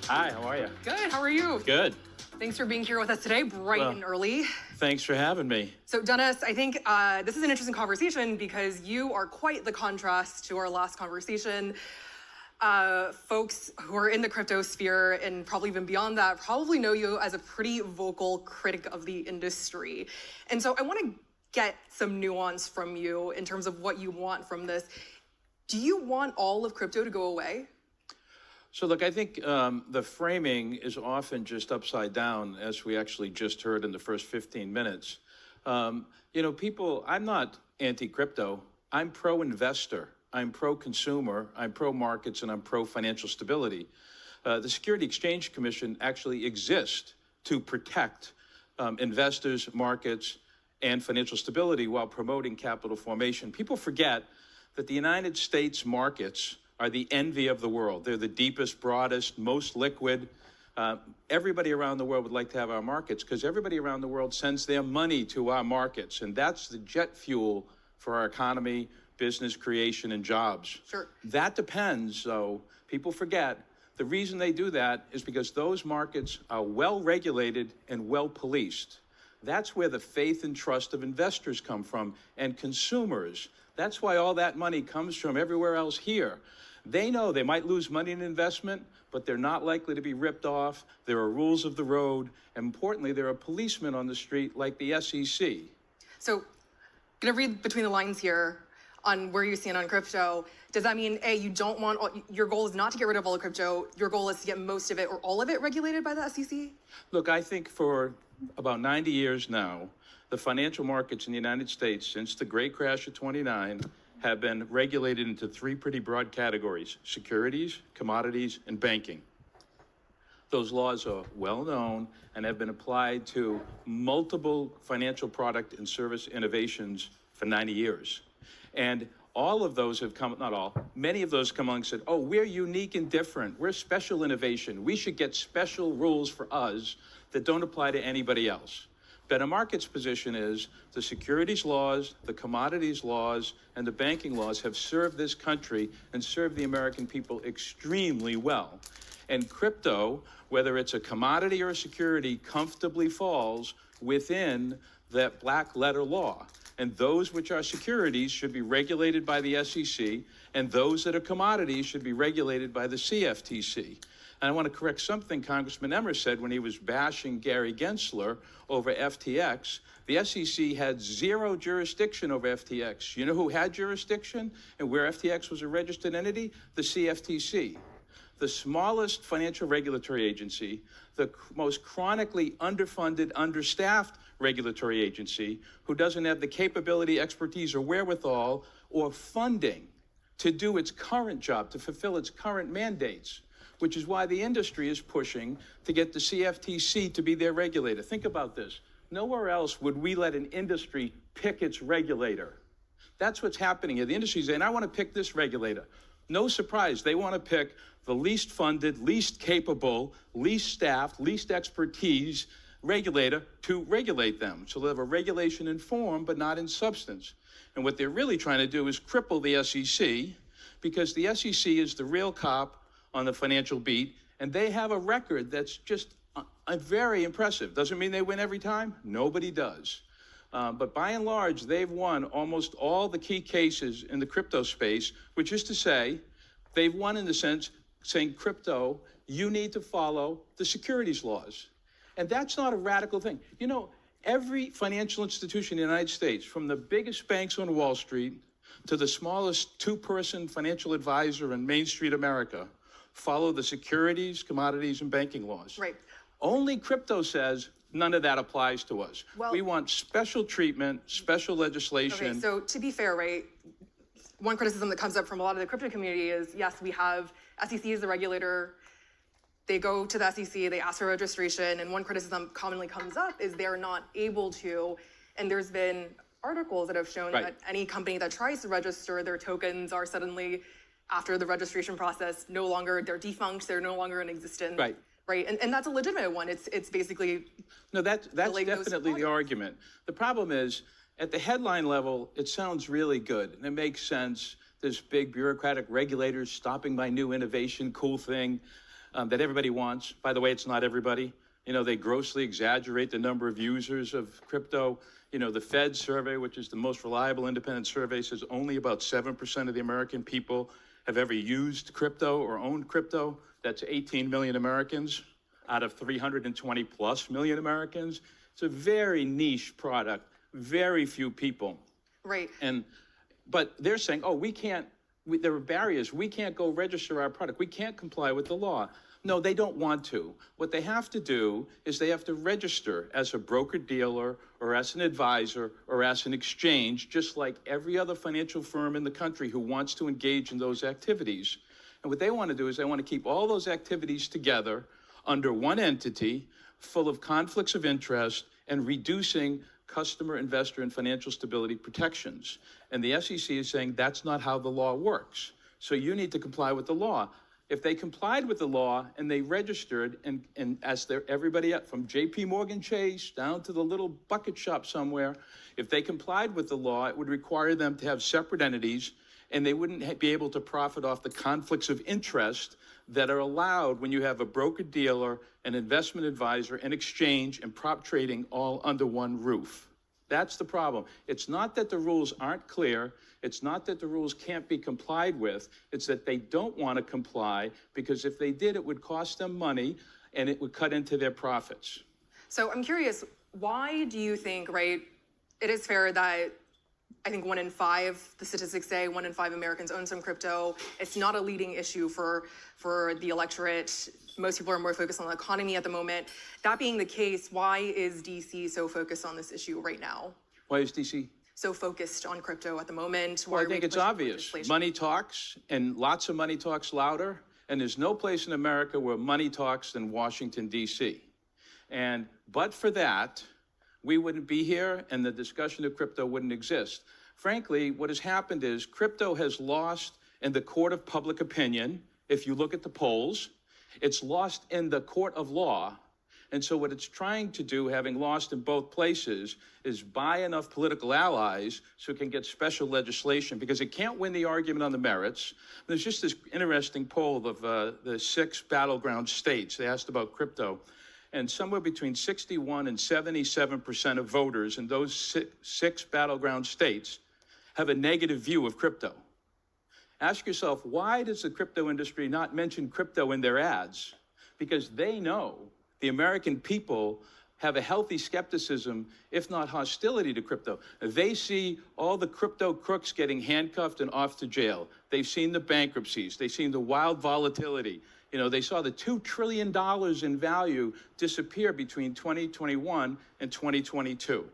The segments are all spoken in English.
Hi, how are you? Good, how are you? Good. Thanks for being here with us today, bright and early. Thanks for having me. So Dennis, I think this is an interesting conversation because you are quite the contrast to our last conversation. Folks who are in the crypto sphere and probably even beyond that probably know you as a pretty vocal critic of the industry. And so I want to get some nuance from you in terms of what you want from this. Do you want all of crypto to go away? So look, I think the framing is often just upside down, as we actually just heard in the first 15 minutes. People, I'm not anti-crypto. I'm pro-investor. I'm pro-consumer. I'm pro-markets, and I'm pro-financial stability. The Security Exchange Commission actually exists to protect investors, markets, and financial stability while promoting capital formation. People forget that the United States markets are the envy of the world. They're the deepest, broadest, most liquid. Everybody around the world would like to have our markets because everybody around the world sends their money to our markets, and that's the jet fuel for our economy, business creation, and jobs. Sure. That depends, though. People forget the reason they do that is because those markets are well regulated and well policed. That's where the faith and trust of investors come from, and consumers. That's why all that money comes from everywhere else here. They know they might lose money in investment, but they're not likely to be ripped off. There are rules of the road. And importantly, there are policemen on the street like the SEC. So I'm going to read between the lines here on where you stand on crypto. Does that mean, A, you don't want, your goal is not to get rid of all of crypto, your goal is to get most of it or all of it regulated by the SEC? Look, I think for about 90 years now, the financial markets in the United States, since the great crash of '29, have been regulated into three pretty broad categories: securities, commodities, and banking. Those laws are well known and have been applied to multiple financial product and service innovations for 90 years. And all of those have come, not all, many of those come along and said, oh, we're unique and different. We're special innovation. We should get special rules for us that don't apply to anybody else. Better Markets' position is the securities laws, the commodities laws, and the banking laws have served this country and served the American people extremely well. And crypto, whether it's a commodity or a security, comfortably falls within that black letter law. And those which are securities should be regulated by the SEC, and those that are commodities should be regulated by the CFTC. And I want to correct something Congressman Emmer said when he was bashing Gary Gensler over FTX. The SEC had zero jurisdiction over FTX. You know who had jurisdiction and where FTX was a registered entity? The CFTC. The smallest financial regulatory agency, the most chronically underfunded, understaffed regulatory agency who doesn't have the capability, expertise, or wherewithal or funding to do its current job, to fulfill its current mandates, which is why the industry is pushing to get the CFTC to be their regulator. Think about this. Nowhere else would we let an industry pick its regulator. That's what's happening here. The industry's saying, I want to pick this regulator. No surprise, they want to pick the least funded, least capable, least staffed, least expertise regulator to regulate them. So they'll have a regulation in form, but not in substance. And what they're really trying to do is cripple the SEC, because the SEC is the real cop on the financial beat, and they have a record that's just very impressive. Doesn't mean they win every time. Nobody does. But by and large, they've won almost all the key cases in the crypto space, which is to say, they've won in the sense saying, crypto, you need to follow the securities laws. And that's not a radical thing. You know, every financial institution in the United States, from the biggest banks on Wall Street to the smallest two-person financial advisor in Main Street America, follow the securities, commodities, and banking laws. Right. Only crypto says none of that applies to us. Well, we want special treatment, special legislation. Okay, so to be fair, right, one criticism that comes up from a lot of the crypto community is, yes, we have SEC as the regulator. They go to the SEC, they ask for registration, and one criticism commonly comes up is they're not able to, and there's been articles that have shown that any company that tries to register their tokens are suddenly, after the registration process, no longer, they're defunct, they're no longer in existence. Right, and that's a legitimate one. It's basically that's definitely the argument. The problem is, at the headline level, it sounds really good, and it makes sense. There's big bureaucratic regulators stopping my new innovation, cool thing. that everybody wants. By the way, it's not everybody. You know, they grossly exaggerate the number of users of crypto. You know, the Fed survey, which is the most reliable independent survey, says only about 7% of the American people have ever used crypto or owned crypto. That's 18 million Americans out of 320 plus million Americans. It's a very niche product, very few people. Right. But they're saying, oh, there are barriers. We can't go register our product. We can't comply with the law. No, they don't want to. What they have to do is they have to register as a broker-dealer or as an advisor or as an exchange, just like every other financial firm in the country who wants to engage in those activities. And what they want to do is they want to keep all those activities together under one entity, full of conflicts of interest and reducing customer, investor, and financial stability protections. And the SEC is saying that's not how the law works. So you need to comply with the law. If they complied with the law and they registered, and as everybody up from JP Morgan Chase down to the little bucket shop somewhere, if they complied with the law, it would require them to have separate entities, and they wouldn't be able to profit off the conflicts of interest that are allowed when you have a broker-dealer, an investment advisor, an exchange, and prop trading all under one roof. That's the problem. It's not that the rules aren't clear. It's not that the rules can't be complied with. It's that they don't want to comply, because if they did, it would cost them money and it would cut into their profits. So I'm curious, why do you think, right, it is fair that I think 1 in 5, the statistics say 1 in 5 Americans own some crypto. It's not a leading issue for the electorate. Most people are more focused on the economy at the moment. That being the case, why is DC so focused on this issue right now? Why is DC so focused on crypto at the moment? Well, I think it's obvious. Money talks, and lots of money talks louder. And there's no place in America where money talks than Washington, D.C. But for that, we wouldn't be here, and the discussion of crypto wouldn't exist. Frankly, what has happened is crypto has lost in the court of public opinion. If you look at the polls, it's lost in the court of law. And so what it's trying to do, having lost in both places, is buy enough political allies so it can get special legislation, because it can't win the argument on the merits. There's just this interesting poll of the 6 battleground states. They asked about crypto. And somewhere between 61 and 77% of voters in those 6 battleground states have a negative view of crypto. Ask yourself, why does the crypto industry not mention crypto in their ads? Because they know the American people have a healthy skepticism, if not hostility, to crypto. They see all the crypto crooks getting handcuffed and off to jail. They've seen the bankruptcies. They've seen the wild volatility. You know, they saw the $2 trillion in value disappear between 2021 and 2022.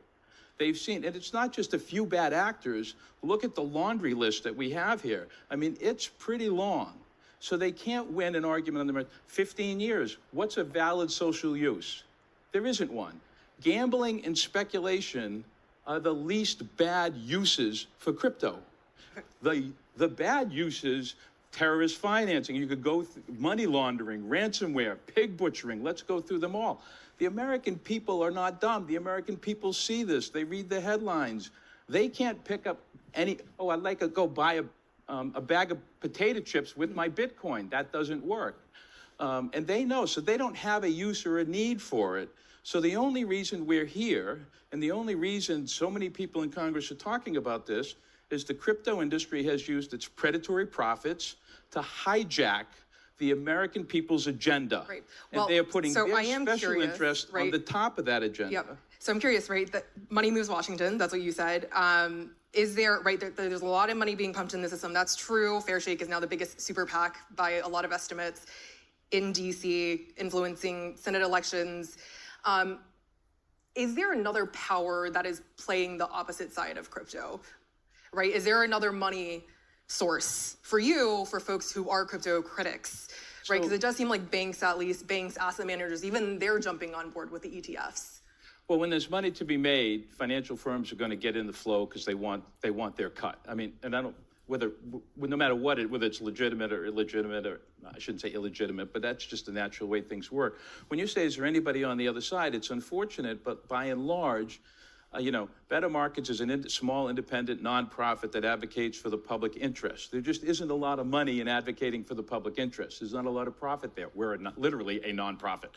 They've seen, and it's not just a few bad actors. Look at the laundry list that we have here. I mean, it's pretty long. So they can't win an argument on the merits. 15 years, what's a valid social use? There isn't one. Gambling and speculation are the least bad uses for crypto. The bad uses, terrorist financing, you could go through money laundering, ransomware, pig butchering, let's go through them all. The American people are not dumb. The American people see this. They read the headlines. They can't pick up I'd like to go buy a bag of potato chips with my Bitcoin. That doesn't work. And they know, so they don't have a use or a need for it. So the only reason we're here, and the only reason so many people in Congress are talking about this, is the crypto industry has used its predatory profits to hijack the American people's agenda. Right. Well, and they are putting their special interest on the top of that agenda. Yep. So I'm curious, right, that money moves Washington, that's what you said. Is there, right, there's a lot of money being pumped in the system. That's true. Fair Shake is now the biggest super PAC by a lot of estimates in DC, influencing Senate elections. Is there another power that is playing the opposite side of crypto, right? Is there another money source for you, for folks who are crypto critics, right? Because it does seem like banks, at least, banks, asset managers, even they're jumping on board with the ETFs. Well, when there's money to be made, financial firms are going to get in the flow because they want their cut. I mean, and I don't, no matter what, whether it's legitimate or illegitimate, or I shouldn't say illegitimate, but that's just the natural way things work. When you say, is there anybody on the other side, it's unfortunate, but by and large, Better Markets is a small independent nonprofit that advocates for the public interest. There just isn't a lot of money in advocating for the public interest. There's not a lot of profit there. We're literally a nonprofit.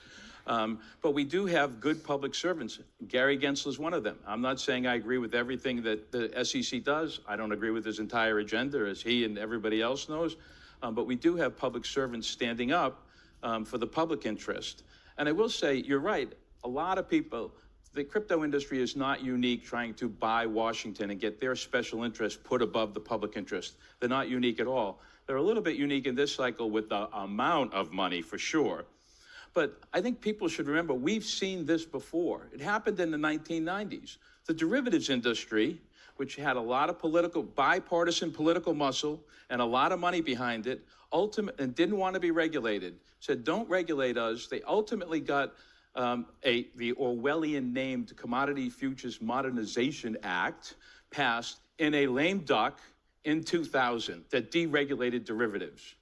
But we do have good public servants. Gary Gensler is one of them. I'm not saying I agree with everything that the SEC does. I don't agree with his entire agenda, as he and everybody else knows. But we do have public servants standing up for the public interest. And I will say, you're right, a lot of people, the crypto industry is not unique trying to buy Washington and get their special interest put above the public interest. They're not unique at all. They're a little bit unique in this cycle with the amount of money, for sure. But I think people should remember, we've seen this before. It happened in the 1990s. The derivatives industry, which had a lot of bipartisan political muscle and a lot of money behind it, and didn't want to be regulated, said, don't regulate us. They ultimately got the Orwellian named Commodity Futures Modernization Act passed in a lame duck in 2000 that deregulated derivatives.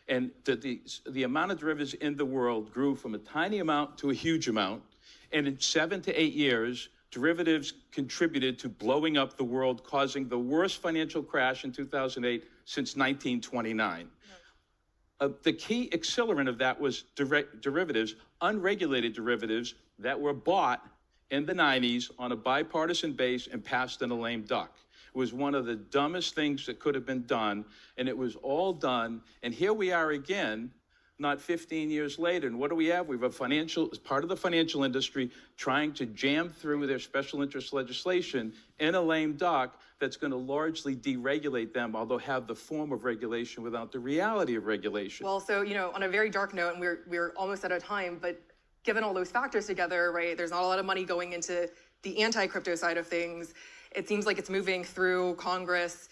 And the amount of derivatives in the world grew from a tiny amount to a huge amount. And in 7 to 8 years, derivatives contributed to blowing up the world, causing the worst financial crash in 2008 since 1929. The key accelerant of that was derivatives, unregulated derivatives that were bought in the 90s on a bipartisan base and passed in a lame duck. It was one of the dumbest things that could have been done, and it was all done. And here we are again, not 15 years later. And what do we have? We have part of the financial industry trying to jam through their special interest legislation in a lame duck that's going to largely deregulate them, although have the form of regulation without the reality of regulation. Well, so, on a very dark note, and we're almost out of time, but given all those factors together, right, there's not a lot of money going into the anti-crypto side of things. It seems like it's moving through Congress.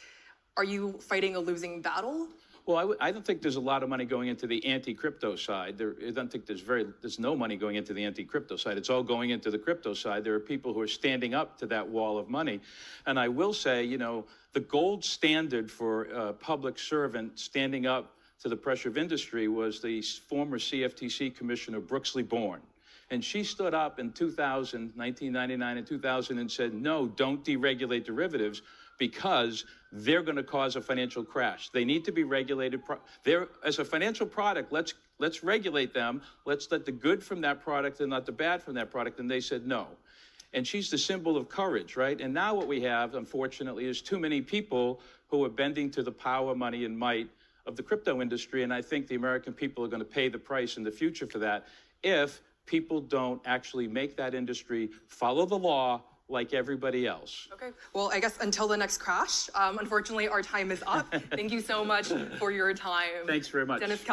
Are you fighting a losing battle? Well, I don't think there's a lot of money going into the anti-crypto side. I don't think there's no money going into the anti-crypto side. It's all going into the crypto side. There are people who are standing up to that wall of money. And I will say, the gold standard for a public servant standing up to the pressure of industry was the former CFTC Commissioner Brooksley Born. And she stood up in 1999 and 2000 and said, no, don't deregulate derivatives because they're going to cause a financial crash. They need to be regulated. As a financial product, let's regulate them. Let's let the good from that product and not the bad from that product. And they said no. And she's the symbol of courage, right? And now what we have, unfortunately, is too many people who are bending to the power, money, and might of the crypto industry. And I think the American people are going to pay the price in the future for that if people don't actually make that industry follow the law like everybody else. Okay, well, I guess until the next crash, unfortunately, our time is up. Thank you so much for your time. Thanks very much. Dennis Kelleher.